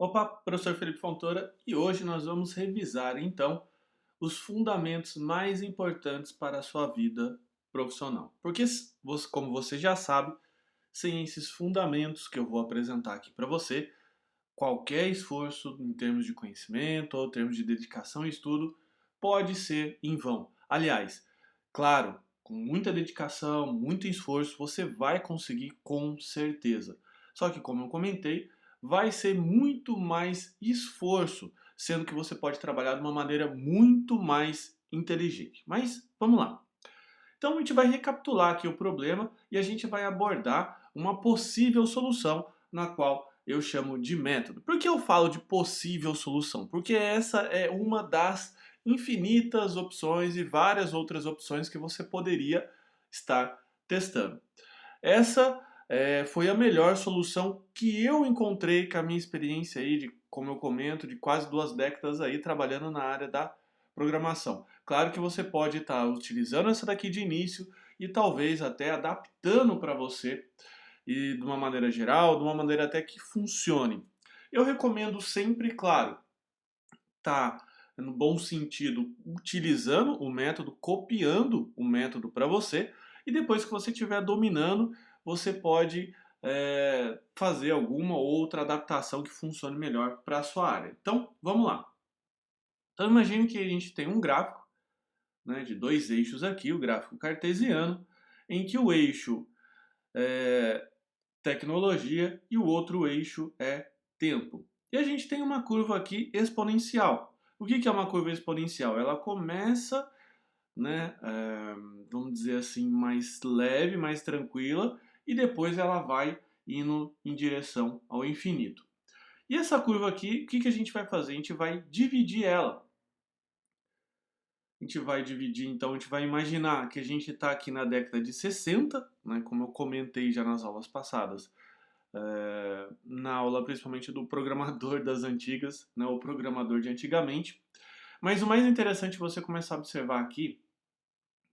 Opa, professor Felipe Fontoura, e hoje nós vamos revisar então os fundamentos mais importantes para a sua vida profissional. Porque, como você já sabe, sem esses fundamentos que eu vou apresentar aqui para você, qualquer esforço em termos de conhecimento ou em termos de dedicação e estudo pode ser em vão. Aliás, claro, com muita dedicação, muito esforço, você vai conseguir com certeza. Só que, como eu comentei, vai ser muito mais esforço, sendo que você pode trabalhar de uma maneira muito mais inteligente. Mas vamos lá. Então a gente vai recapitular aqui o problema e a gente vai abordar uma possível solução, na qual eu chamo de método. Por que eu falo de possível solução? Porque essa é uma das infinitas opções e várias outras opções que você poderia estar testando. Essa foi a melhor solução que eu encontrei com a minha experiência aí de, como eu comento, de quase 2 décadas aí trabalhando na área da programação. Claro que você pode estar utilizando essa daqui de início e talvez até adaptando para você e de uma maneira geral, de uma maneira até que funcione. Eu recomendo sempre, claro, tá no bom sentido, utilizando o método, copiando o método para você, e depois que você estiver dominando, você pode fazer alguma outra adaptação que funcione melhor para a sua área. Então, vamos lá. Então, imagine que a gente tem um gráfico, né, de dois eixos aqui, o gráfico cartesiano, em que o eixo é tecnologia e o outro eixo é tempo. E a gente tem uma curva aqui exponencial. O que é uma curva exponencial? Ela começa, né, vamos dizer assim, mais leve, mais tranquila, e depois ela vai indo em direção ao infinito. E essa curva aqui, o que a gente vai fazer? A gente vai dividir ela. A gente vai dividir, então a gente vai imaginar que a gente está aqui na década de 60, né, como eu comentei já nas aulas passadas, na aula principalmente do programador das antigas, né, o programador de antigamente. Mas o mais interessante é você começar a observar aqui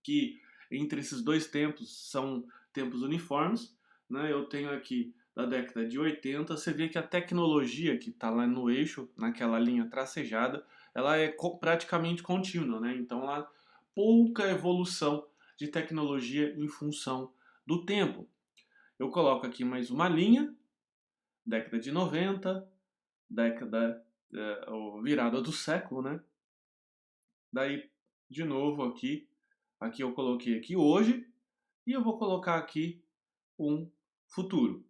que entre esses dois tempos são tempos uniformes. Né? Eu tenho aqui da década de 80, você vê que a tecnologia que está lá no eixo, naquela linha tracejada, ela é praticamente contínua, né? Então ela pouca evolução de tecnologia em função do tempo. Eu coloco aqui mais uma linha, década de 90, década, virada do século, né? Daí, de novo aqui eu coloquei aqui hoje e eu vou colocar aqui um futuro.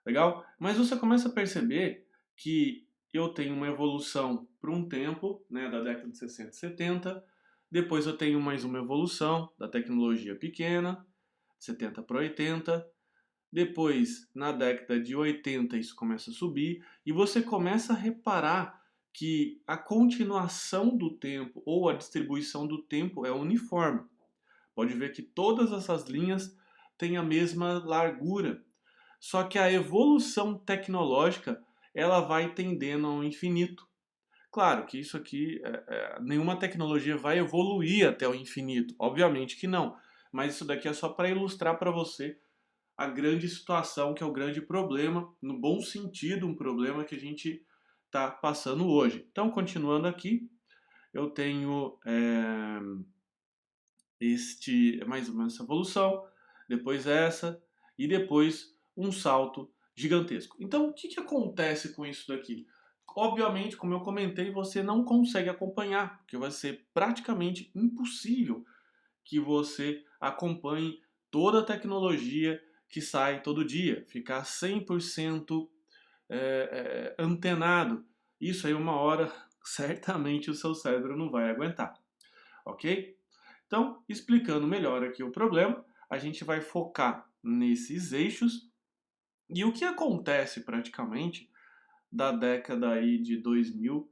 Legal? Mas você começa a perceber que eu tenho uma evolução para um tempo, né, da década de 60 e 70, depois eu tenho mais uma evolução da tecnologia pequena, 70 para 80, depois, na década de 80, isso começa a subir e você começa a reparar que a continuação do tempo ou a distribuição do tempo é uniforme. Pode ver que todas essas linhas têm a mesma largura, só que a evolução tecnológica ela vai tendendo ao infinito. Claro que isso aqui, nenhuma tecnologia vai evoluir até o infinito, obviamente que não, mas isso daqui é só para ilustrar para você a grande situação, que é o grande problema, no bom sentido, um problema que a gente está passando hoje. Então, continuando aqui, eu tenho mais ou menos essa evolução, depois essa, e depois um salto gigantesco. Então, o que acontece com isso daqui? Obviamente, como eu comentei, você não consegue acompanhar, porque vai ser praticamente impossível que você acompanhe toda a tecnologia que sai todo dia, ficar 100% antenado. Isso aí, uma hora, certamente o seu cérebro não vai aguentar, ok? Então, explicando melhor aqui o problema, a gente vai focar nesses eixos e o que acontece praticamente da década aí de 2000,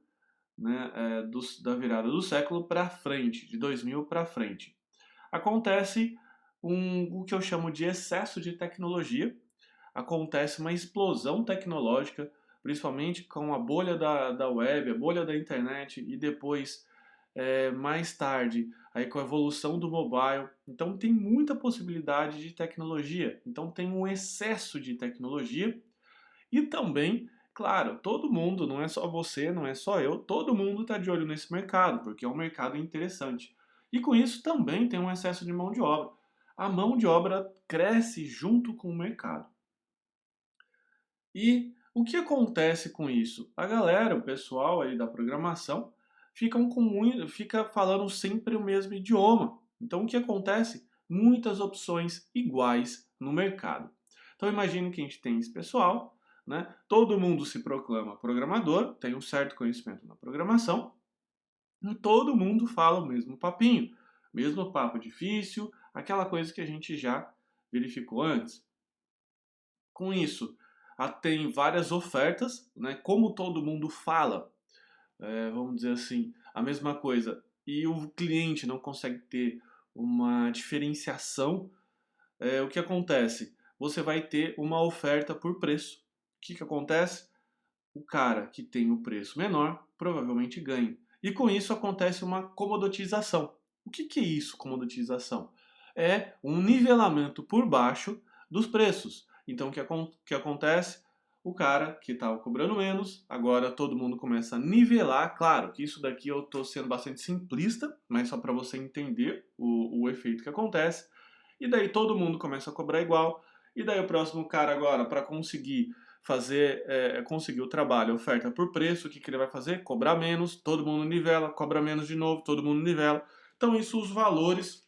né, da virada do século para frente, de 2000 para frente. Acontece o que eu chamo de excesso de tecnologia, acontece uma explosão tecnológica, principalmente com a bolha da web, a bolha da internet e depois, mais tarde, aí com a evolução do mobile. Então tem muita possibilidade de tecnologia, então tem um excesso de tecnologia e também Claro, todo mundo, não é só você, não é só eu, todo mundo está de olho nesse mercado, porque é um mercado interessante. E com isso também tem um excesso de mão de obra. A mão de obra cresce junto com o mercado. E o que acontece com isso? A galera, o pessoal aí da programação, fica falando sempre o mesmo idioma. Então o que acontece? Muitas opções iguais no mercado. Então imagine que a gente tem esse pessoal, né? Todo mundo se proclama programador, tem um certo conhecimento na programação, e todo mundo fala o mesmo papinho, mesmo papo difícil, aquela coisa que a gente já verificou antes. Com isso, tem várias ofertas, né? Como todo mundo fala, vamos dizer assim, a mesma coisa, e o cliente não consegue ter uma diferenciação, o que acontece? Você vai ter uma oferta por preço. O que acontece? O cara que tem o preço menor provavelmente ganha. E com isso acontece uma comoditização. O que é isso, comoditização? É um nivelamento por baixo dos preços. Então o que acontece? O cara que estava cobrando menos, agora todo mundo começa a nivelar. Claro que isso daqui eu estou sendo bastante simplista, mas só para você entender o efeito que acontece. E daí todo mundo começa a cobrar igual. E daí o próximo cara agora, para conseguir o trabalho, oferta por preço, o que ele vai fazer? Cobrar menos, todo mundo nivela, cobra menos de novo, todo mundo nivela. Então isso, os valores,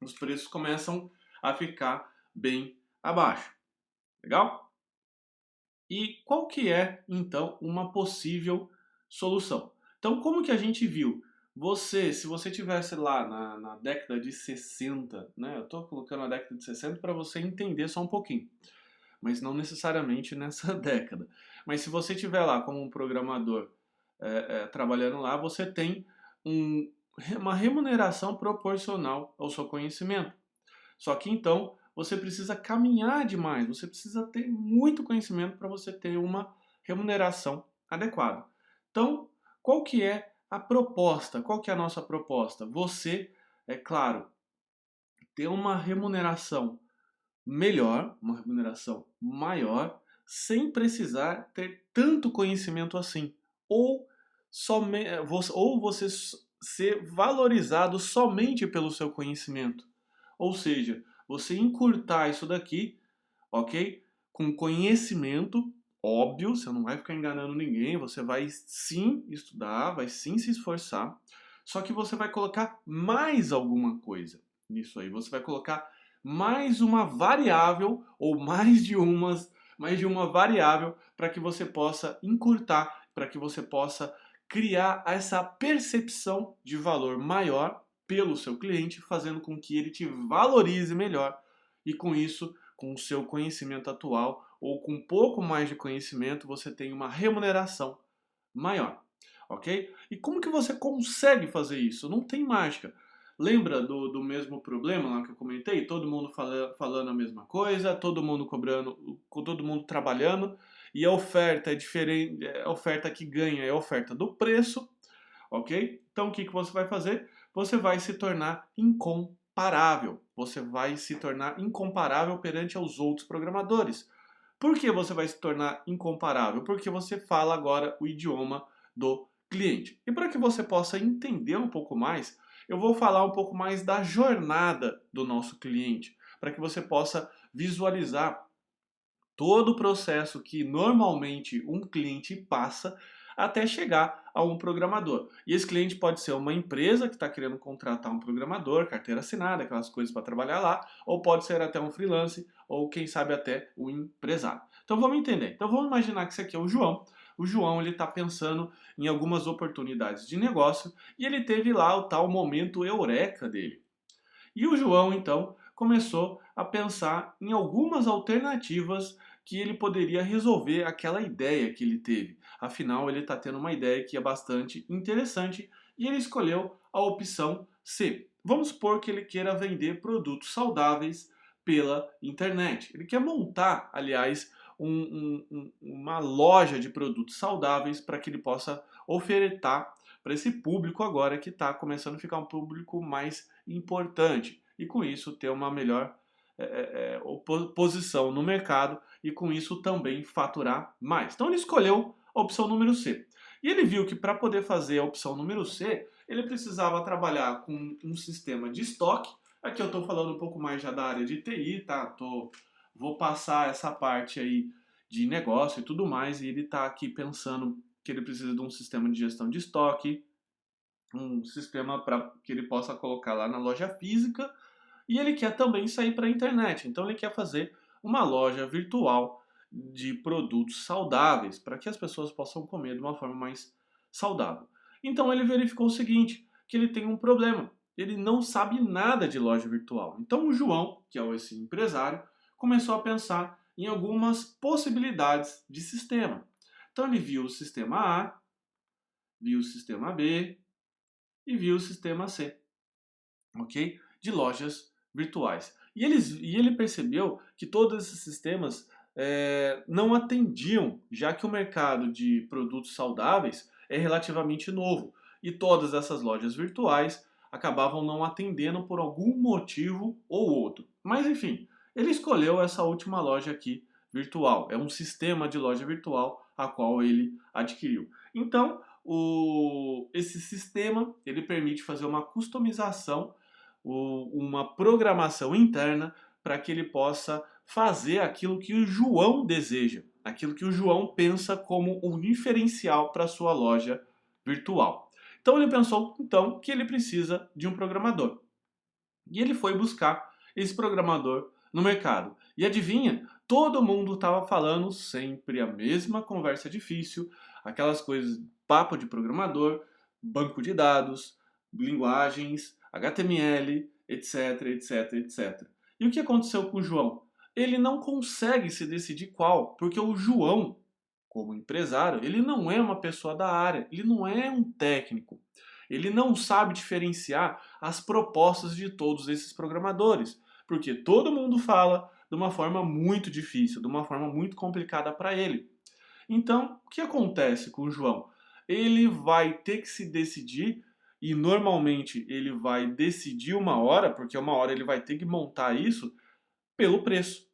os preços começam a ficar bem abaixo. Legal? E qual que é, então, uma possível solução? Então, como que a gente viu? Se você tivesse lá na década de 60, né? Eu estou colocando a década de 60 para você entender só um pouquinho, mas não necessariamente nessa década. Mas se você estiver lá como um programador trabalhando lá, você tem uma remuneração proporcional ao seu conhecimento. Só que então você precisa caminhar demais, você precisa ter muito conhecimento para você ter uma remuneração adequada. Então, qual que é a proposta? Qual que é a nossa proposta? Você, é claro, ter uma remuneração melhor, uma remuneração maior, sem precisar ter tanto conhecimento assim. Ou, ou você ser valorizado somente pelo seu conhecimento. Ou seja, você encurtar isso daqui, ok? Com conhecimento, óbvio, você não vai ficar enganando ninguém, você vai sim estudar, vai sim se esforçar, só que você vai colocar mais alguma coisa nisso aí. Você vai colocar mais uma variável ou mais de uma variável para que você possa encurtar, para que você possa criar essa percepção de valor maior pelo seu cliente, fazendo com que ele te valorize melhor e com isso, com o seu conhecimento atual ou com um pouco mais de conhecimento, você tem uma remuneração maior, ok? E como que você consegue fazer isso? Não tem mágica. Lembra do mesmo problema lá que eu comentei? Todo mundo falando a mesma coisa, todo mundo cobrando, todo mundo trabalhando, e a oferta é diferente, a oferta que ganha é a oferta do preço, ok? Então o que você vai fazer? Você vai se tornar incomparável. Você vai se tornar incomparável perante aos outros programadores. Por que você vai se tornar incomparável? Porque você fala agora o idioma do cliente. E para que você possa entender um pouco mais, eu vou falar um pouco mais da jornada do nosso cliente, para que você possa visualizar todo o processo que normalmente um cliente passa até chegar a um programador. E esse cliente pode ser uma empresa que está querendo contratar um programador, carteira assinada, aquelas coisas para trabalhar lá, ou pode ser até um freelance, ou quem sabe até um empresário. Então vamos entender. Então vamos imaginar que esse aqui é o João. O João ele está pensando em algumas oportunidades de negócio e ele teve lá o tal momento eureka dele. E o João, então, começou a pensar em algumas alternativas que ele poderia resolver aquela ideia que ele teve. Afinal, ele está tendo uma ideia que é bastante interessante e ele escolheu a opção C. Vamos supor que ele queira vender produtos saudáveis pela internet. Ele quer montar, aliás, uma loja de produtos saudáveis para que ele possa ofertar para esse público agora que está começando a ficar um público mais importante e com isso ter uma melhor posição no mercado e com isso também faturar mais. Então ele escolheu a opção número C. E ele viu que para poder fazer a opção número C, ele precisava trabalhar com um sistema de estoque. Aqui eu estou falando um pouco mais já da área de TI, tá? Vou passar essa parte aí de negócio e tudo mais, e ele está aqui pensando que ele precisa de um sistema de gestão de estoque, um sistema para que ele possa colocar lá na loja física, e ele quer também sair para a internet. Então ele quer fazer uma loja virtual de produtos saudáveis para que as pessoas possam comer de uma forma mais saudável. Então ele verificou o seguinte, que ele tem um problema. Ele não sabe nada de loja virtual. Então o João, que é esse empresário, começou a pensar em algumas possibilidades de sistema. Então ele viu o sistema A, viu o sistema B e viu o sistema C, ok? De lojas virtuais. E ele percebeu que todos esses sistemas não atendiam, já que o mercado de produtos saudáveis é relativamente novo. E todas essas lojas virtuais acabavam não atendendo por algum motivo ou outro. Mas enfim, ele escolheu essa última loja aqui virtual. É um sistema de loja virtual a qual ele adquiriu. Então, esse sistema ele permite fazer uma customização, uma programação interna para que ele possa fazer aquilo que o João deseja, aquilo que o João pensa como um diferencial para a sua loja virtual. Então ele pensou então que ele precisa de um programador. E ele foi buscar esse programador no mercado. E adivinha? Todo mundo estava falando sempre a mesma conversa difícil, aquelas coisas, papo de programador, banco de dados, linguagens, HTML, etc, etc, etc. E o que aconteceu com o João? Ele não consegue se decidir qual, porque o João, como empresário, ele não é uma pessoa da área, ele não é um técnico. Ele não sabe diferenciar as propostas de todos esses programadores, porque todo mundo fala de uma forma muito difícil, de uma forma muito complicada para ele. Então, o que acontece com o João? Ele vai ter que se decidir e normalmente ele vai decidir uma hora, porque uma hora ele vai ter que montar isso pelo preço,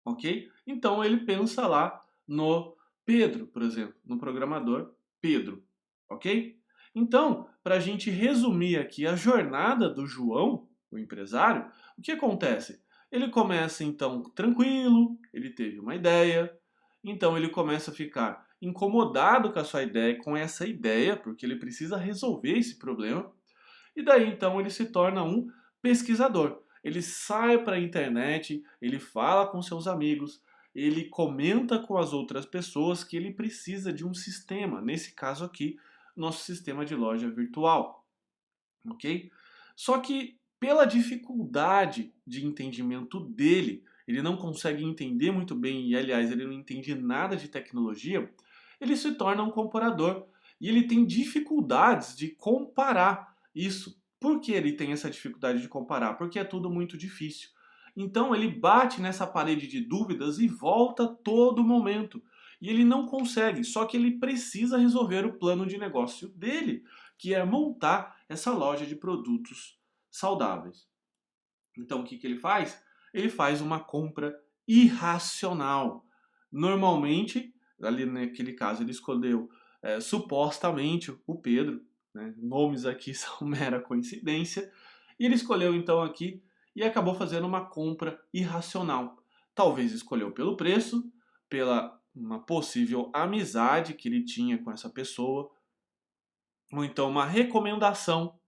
ok? Então ele pensa lá no Pedro, por exemplo, no programador Pedro, ok? Então, para a gente resumir aqui a jornada do João, o empresário, o que acontece? Ele começa então tranquilo, ele teve uma ideia, então ele começa a ficar incomodado com a sua ideia, com essa ideia, porque ele precisa resolver esse problema, e daí então ele se torna um pesquisador. Ele sai para a internet, ele fala com seus amigos, ele comenta com as outras pessoas que ele precisa de um sistema, nesse caso aqui, nosso sistema de loja virtual, ok? Só que pela dificuldade de entendimento dele, ele não consegue entender muito bem e aliás ele não entende nada de tecnologia, ele se torna um comparador e ele tem dificuldades de comparar isso. Por que ele tem essa dificuldade de comparar? Porque é tudo muito difícil. Então ele bate nessa parede de dúvidas e volta todo momento. E ele não consegue, só que ele precisa resolver o plano de negócio dele, que é montar essa loja de produtos saudáveis. Então o que, que ele faz? Ele faz uma compra irracional. Normalmente, ali naquele caso, ele escolheu supostamente o Pedro, né? Nomes aqui são mera coincidência, e ele escolheu então aqui e acabou fazendo uma compra irracional. Talvez escolheu pelo preço, pela uma possível amizade que ele tinha com essa pessoa, ou então uma recomendação,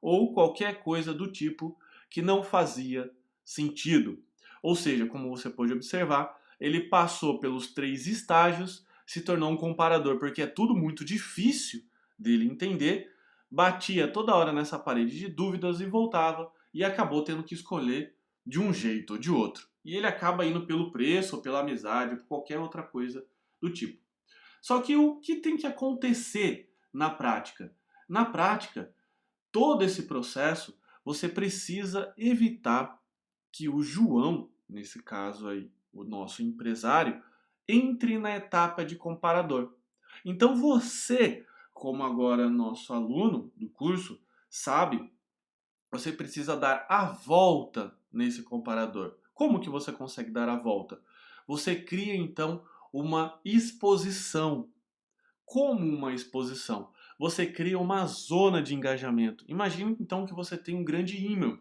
ou qualquer coisa do tipo que não fazia sentido. Ou seja, como você pode observar, ele passou pelos 3 estágios, se tornou um comparador, porque é tudo muito difícil dele entender, batia toda hora nessa parede de dúvidas e voltava, e acabou tendo que escolher de um jeito ou de outro. E ele acaba indo pelo preço, ou pela amizade, ou por qualquer outra coisa do tipo. Só que o que tem que acontecer na prática? Na prática, todo esse processo, você precisa evitar que o João, nesse caso aí, o nosso empresário, entre na etapa de comparador. Então você, como agora nosso aluno do curso, sabe você precisa dar a volta nesse comparador. Como que você consegue dar a volta? Você cria então uma exposição. Como uma exposição? Você cria uma zona de engajamento. Imagine então que você tem um grande ímã,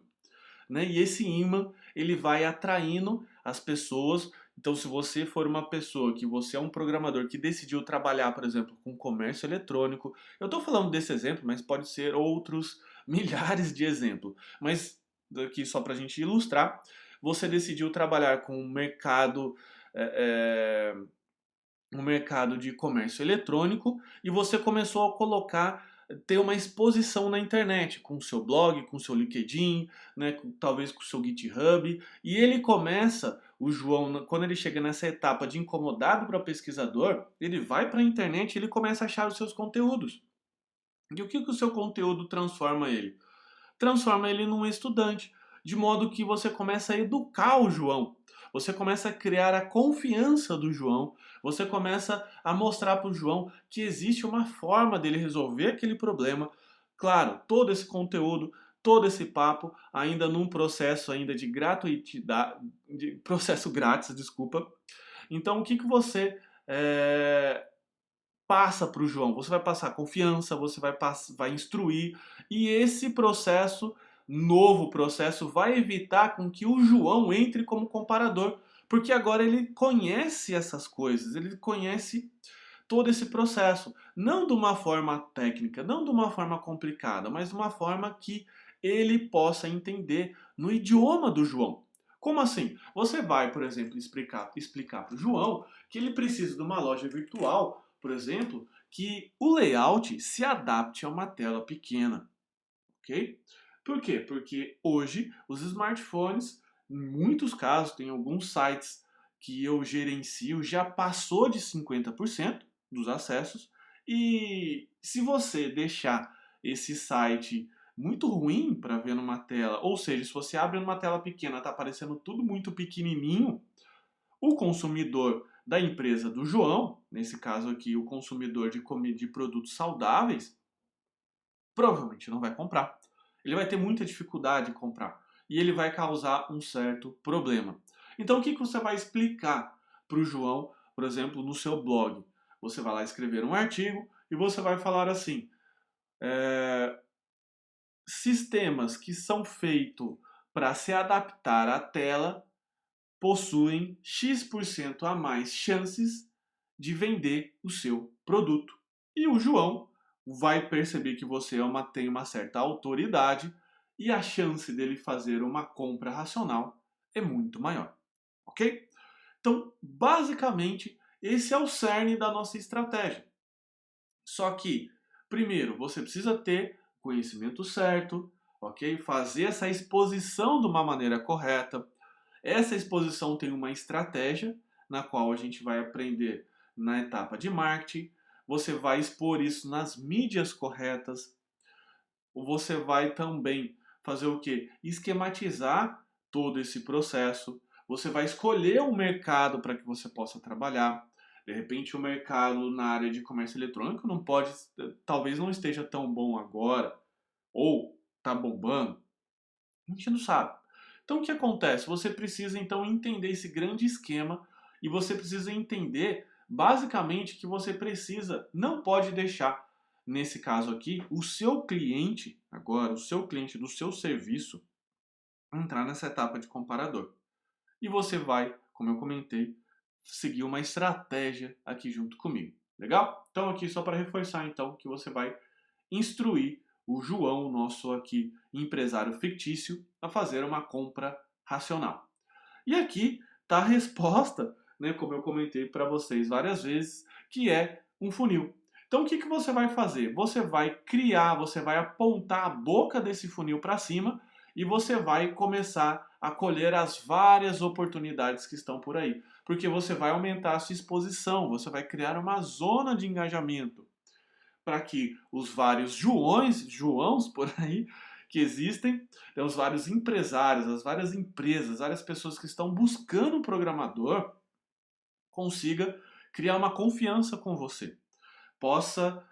né? E esse imã, ele vai atraindo as pessoas. Então, se você for uma pessoa que você é um programador que decidiu trabalhar, por exemplo, com comércio eletrônico, eu estou falando desse exemplo, mas pode ser outros milhares de exemplos. Mas aqui só para a gente ilustrar, você decidiu trabalhar com o mercado é, no mercado de comércio eletrônico e você começou a ter uma exposição na internet com o seu blog, com o seu LinkedIn, né, talvez com o seu GitHub, e ele começa, o João, quando ele chega nessa etapa de incomodado para pesquisador, ele vai para a internet e ele começa a achar os seus conteúdos. E o que o seu conteúdo transforma ele? Transforma ele num estudante, de modo que você começa a educar o João. Você começa a criar a confiança do João, você começa a mostrar para o João que existe uma forma dele resolver aquele problema. Claro, todo esse conteúdo, todo esse papo, ainda num processo ainda de gratuidade, de processo grátis, desculpa. Então, o que você passa para o João? Você vai passar confiança, você vai instruir, e esse processo, novo processo, vai evitar com que o João entre como comparador, porque agora ele conhece essas coisas, ele conhece todo esse processo, não de uma forma técnica, não de uma forma complicada, mas de uma forma que ele possa entender no idioma do João. Como assim? Você vai, por exemplo, explicar para o João que ele precisa de uma loja virtual, por exemplo, que o layout se adapte a uma tela pequena, ok? Por quê? Porque hoje os smartphones, em muitos casos, tem alguns sites que eu gerencio, já passou de 50% dos acessos, e se você deixar esse site muito ruim para ver numa tela, ou seja, se você abre numa tela pequena, está aparecendo tudo muito pequenininho, o consumidor da empresa do João, nesse caso aqui o consumidor de produtos saudáveis, provavelmente não vai comprar. Ele vai ter muita dificuldade em comprar e ele vai causar um certo problema. Então o que você vai explicar para o João, por exemplo, no seu blog? Você vai lá escrever um artigo e você vai falar assim: sistemas que são feitos para se adaptar à tela possuem X% a mais chances de vender o seu produto. E o João vai perceber que você tem uma certa autoridade e a chance dele fazer uma compra racional é muito maior. Ok? Então, basicamente, esse é o cerne da nossa estratégia. Só que, primeiro, você precisa ter conhecimento certo, ok? Fazer essa exposição de uma maneira correta. Essa exposição tem uma estratégia na qual a gente vai aprender na etapa de marketing. Você vai expor isso nas mídias corretas. Você vai também fazer o quê? Esquematizar todo esse processo. Você vai escolher um mercado para que você possa trabalhar. De repente, o mercado na área de comércio eletrônico não pode, talvez não esteja tão bom agora, ou está bombando. A gente não sabe. Então, o que acontece? Você precisa então entender esse grande esquema e você precisa entender, basicamente, que você precisa, não pode deixar, nesse caso aqui, o seu cliente, agora, o seu cliente do seu serviço, entrar nessa etapa de comparador. E você vai, como eu comentei, seguir uma estratégia aqui junto comigo. Legal? Então, aqui só para reforçar, então, que você vai instruir o João, nosso aqui empresário fictício, a fazer uma compra racional. E aqui está a resposta, né, como eu comentei para vocês várias vezes, que é um funil. Então o que você vai fazer? Você vai criar, você vai apontar a boca desse funil para cima e você vai começar a colher as várias oportunidades que estão por aí. Porque você vai aumentar a sua exposição, você vai criar uma zona de engajamento para que os vários Joãos por aí que existem, né, os vários empresários, as várias empresas, várias pessoas que estão buscando um programador, consiga criar uma confiança com você, possa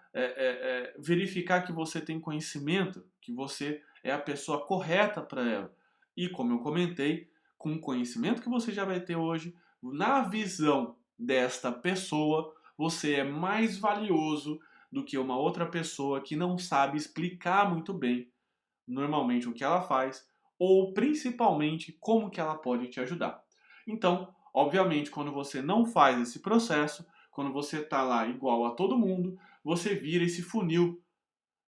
verificar que você tem conhecimento, que você é a pessoa correta para ela. E como eu comentei, com o conhecimento que você já vai ter hoje, na visão desta pessoa, você é mais valioso do que uma outra pessoa que não sabe explicar muito bem, normalmente, o que ela faz ou principalmente como que ela pode te ajudar. Então, obviamente, quando você não faz esse processo, quando você está lá igual a todo mundo, você vira esse funil.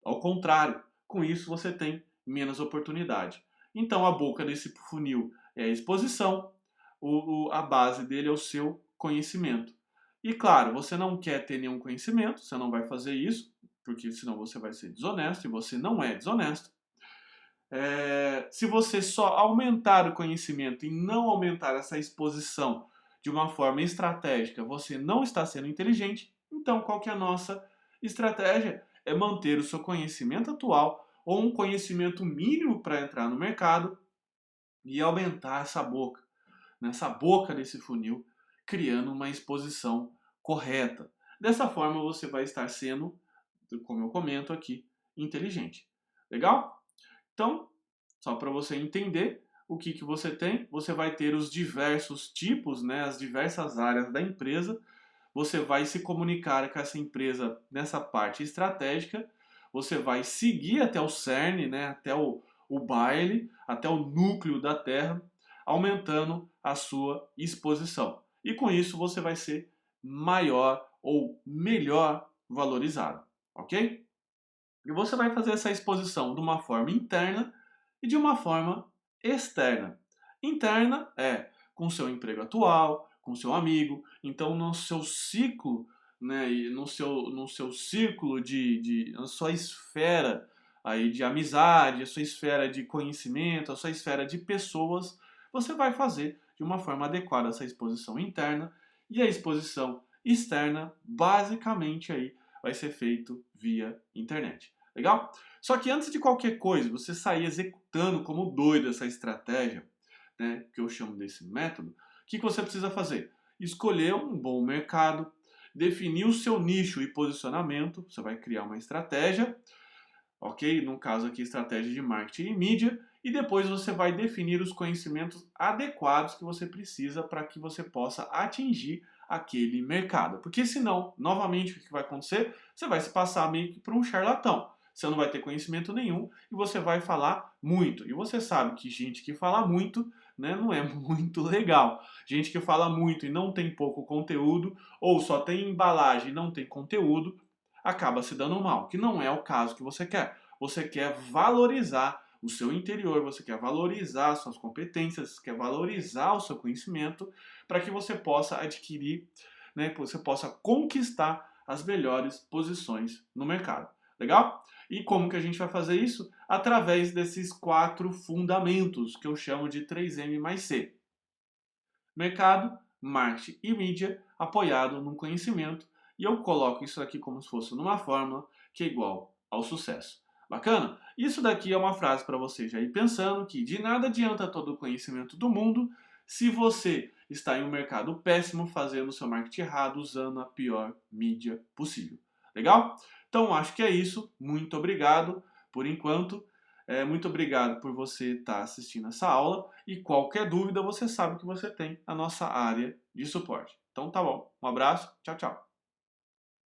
Ao contrário, com isso você tem menos oportunidade. Então, a boca desse funil é a exposição, a base dele é o seu conhecimento. E claro, você não quer ter nenhum conhecimento, você não vai fazer isso, porque senão você vai ser desonesto e você não é desonesto. Se você só aumentar o conhecimento e não aumentar essa exposição de uma forma estratégica, você não está sendo inteligente. Então, qual que é a nossa estratégia? É manter o seu conhecimento atual ou um conhecimento mínimo para entrar no mercado e aumentar essa boca, nessa boca desse funil, criando uma exposição correta. Dessa forma, você vai estar sendo, como eu comento aqui, inteligente. Legal? Então, só para você entender o que você tem, você vai ter os diversos tipos, né, as diversas áreas da empresa. Você vai se comunicar com essa empresa nessa parte estratégica. Você vai seguir até o cerne, né, até o baile, até o núcleo da Terra, aumentando a sua exposição. E com isso você vai ser maior ou melhor valorizado, ok? E você vai fazer essa exposição de uma forma interna e de uma forma externa. Interna é com o seu emprego atual, com o seu amigo, então no seu ciclo, né, e no seu círculo na sua esfera aí de amizade, a sua esfera de conhecimento, a sua esfera de pessoas, você vai fazer de uma forma adequada essa exposição interna e a exposição externa, basicamente aí vai ser feito via internet. Legal? Só que antes de qualquer coisa, você sair executando como doido essa estratégia, né, que eu chamo desse método, o que você precisa fazer? Escolher um bom mercado, definir o seu nicho e posicionamento, você vai criar uma estratégia, ok? No caso aqui, estratégia de marketing e mídia, e depois você vai definir os conhecimentos adequados que você precisa para que você possa atingir aquele mercado. Porque senão, novamente, o que vai acontecer? Você vai se passar meio que por um charlatão. Você não vai ter conhecimento nenhum e você vai falar muito. E você sabe que gente que fala muito, né, não é muito legal. Gente que fala muito e não tem pouco conteúdo, ou só tem embalagem e não tem conteúdo, acaba se dando mal, que não é o caso que você quer. Você quer valorizar o seu interior, você quer valorizar as suas competências, você quer valorizar o seu conhecimento para que você possa adquirir, né, que você possa conquistar as melhores posições no mercado. Legal? E como que a gente vai fazer isso? Através desses 4 fundamentos que eu chamo de 3M mais C. Mercado, marketing e mídia apoiado no conhecimento. E eu coloco isso aqui como se fosse numa fórmula que é igual ao sucesso. Bacana? Isso daqui é uma frase para você já ir pensando que de nada adianta todo o conhecimento do mundo se você está em um mercado péssimo fazendo o seu marketing errado usando a pior mídia possível. Legal? Então acho que é isso. Muito obrigado por enquanto. Muito obrigado por você estar assistindo essa aula e qualquer dúvida você sabe que você tem a nossa área de suporte. Então tá bom. Um abraço. Tchau, tchau.